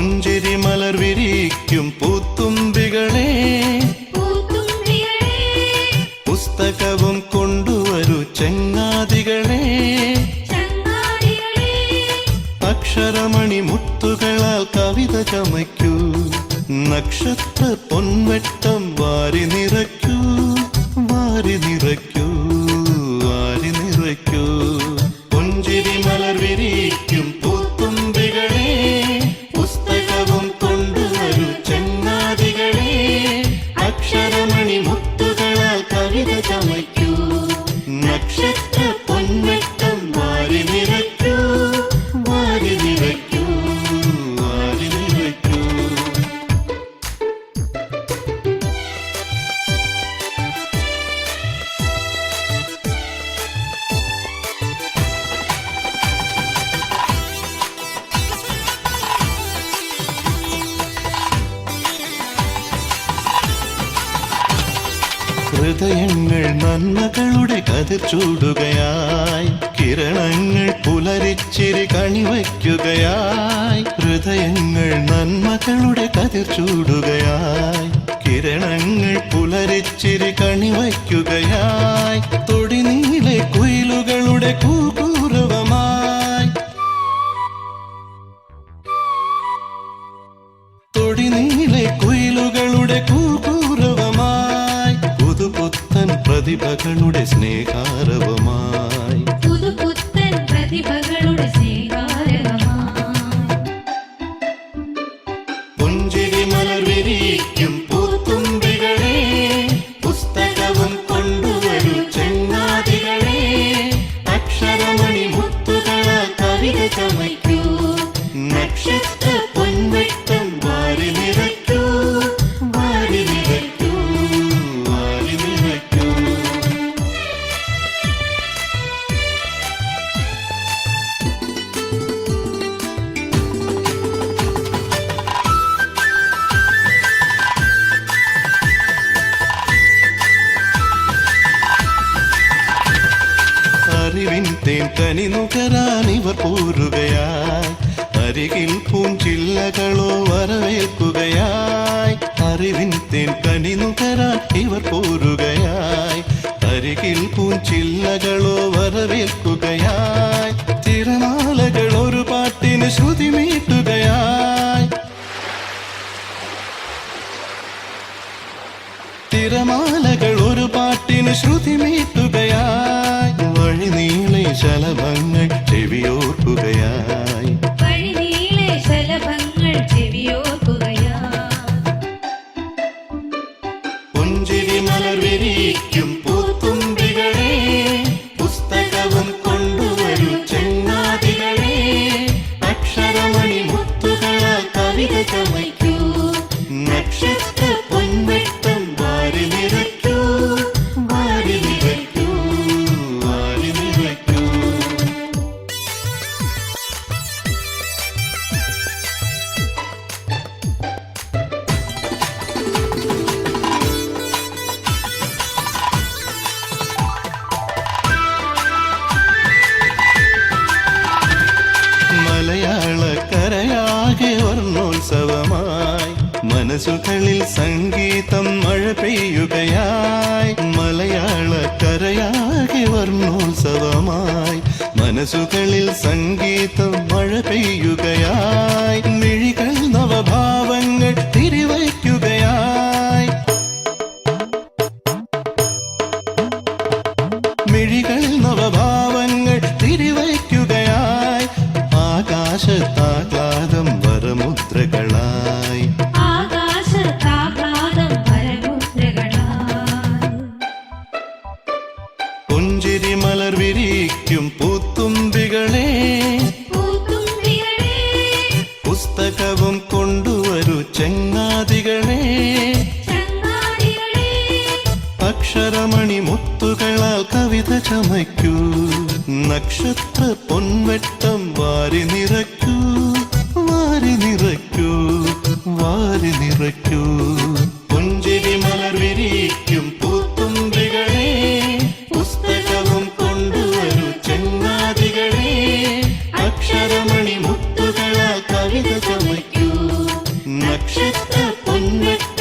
പുഞ്ചിരി മലർ വിരിക്കും പൂത്തുമ്പികളെ പുസ്തകവും കൊണ്ടുവരൂ ചങ്ങാതികളെ അക്ഷരമണി മുത്തുകളാൽ കവിത ചമയ്ക്കൂ നക്ഷത്ര പൊൻവെട്ടം വാരി നിറയ്ക്കൂ വാരി നിറയ്ക്കൂ വാരി നിറയ്ക്കൂ പുഞ്ചിരി മലർ വിരിക്കും പൂത്തുമ്പികളെ പുസ്തകവും കൊണ്ടുവരൂ ചങ്ങാതികളെ അക്ഷരമണി മുത്തുകളാൽ കവിത ചമയ്ക്കൂ നക്ഷത്ര പൊൻവെട്ടം വാരി നിറയ്ക്കൂ വാരി നിറയ്ക്കൂ വാരി നിറയ്ക്കൂ. ഹൃദയങ്ങൾ നന്മകളുടെ കതിർ ചൂടുകയായി കിരണങ്ങൾ പുലരിച്ചിരി കണിവയ്ക്കുകയായി ഹൃദയങ്ങൾ നന്മകളുടെ കതിർ ചൂടുകയായി കിരണങ്ങൾ പുലരിച്ചിരി കണിവയ്ക്കുകയായി തൊടിനീലെ കുയിലുകളുടെ കൂകൂരവമായി തൊടിനീലെ കുയിലുകളുടെ കൂകൂരവമായി പുതുപുത്തൻ പ്രതിഭകളുടെ സ്നേഹാരവമായി പുതുപുത്തൻ പ്രതിഭകളുടെ സ്നേഹാരവമായി പുഞ്ചിരി മലർ വിരിക്കും പൂത്തുമ്പികളെ പുസ്തകവും കൊണ്ടുവരൂ ചങ്ങാതികളെ അക്ഷരമണി മുത്തുകളാൽ കവിത ചമയ്ക്കൂ നക്ഷത്ര പൊൻവെട്ടം വാരി നിറയ്ക്കൂ വാരി നിറയ്ക്കൂ വാരി നിറയ്ക്കൂ. അറിവിൻ തേൻ കനി നുകരാൻ ഇവർ പോരുകയായി അരികിൽ പൂഞ്ചില്ലകളോ വരവേൽക്കുകയായി അറിവിൻ തേൻ കനി നുകരാൻ ഇവർ പോരുകയായി അരികിൽ പൂഞ്ചില്ലകളോ വരവേൽക്കുകയായി തിരമാലകൾ ഒരു പാട്ടിന് ശ്രുതി മീട്ടുകയായി തിരമാലകൾ ഒരു പാട്ടിന് ശ്രുതി മീട്ടുകയായി വഴിനീളെ ശലഭങ്ങൾ ചെവിയോർക്കുകയായി വഴിനീളെ ശലഭങ്ങൾ ചെവിയോർക്കുകയായി പുഞ്ചിരി മലർ വിരിക്കും പൂത്തുമ്പികളെ പുസ്തകവും കൊണ്ടുവരൂ ചങ്ങാതികളെ അക്ഷരമണി മുത്തുകളാൽ കവിത ചമയ്ക്കൂ നക്ഷത്ര പൊൻവെട്ടം വാരി നിറയ്ക്കൂ വാരി നിറയ്ക്കൂ വാരി നിറയ്ക്കൂ. മലയാളക്കരയാകെ വർണ്ണോത്സവമായി മനസ്സുകളിൽ സംഗീതം മഴ പെയ്യുകയായി മലയാളക്കരയാകെ വർണ്ണോത്സവമായി മനസ്സുകളിൽ സംഗീതം മഴ പെയ്യുകയായി മിഴികൾ നവഭാവങ്ങൾ തിരിവയ്ക്കുകയായി മിഴികൾ നവഭാവങ്ങൾ തിരിവയ്ക്കുകയായി ആകാശത്താഹ്ലാദം വരമുദ്രകളായി ആകാശത്താഹ്ലാദം വരമുദ്രകളായി പുഞ്ചിരി മലർ വിരിക്കും പൂത്തുമ്പികളെ പുസ്തകവും കൊണ്ടുവരൂ ചങ്ങാതികളെ അക്ഷരമണി മുത്തുകളാൽ കവിത ചമയ്ക്കൂ നക്ഷത്ര പൊൻവെട്ടം വാരി നിറയ്ക്കൂ വാരി നിറയ്ക്കൂ വാരി നിറയ്ക്കൂ പുഞ്ചിരി മലർ വിരിക്കും പൂത്തുമ്പികളെ പുസ്തകവും കൊണ്ടുവരൂ ചങ്ങാതികളെ അക്ഷരമണി മുത്തുകളാൽ കവിത ചമയ്ക്കൂ പൊൻവെട്ടം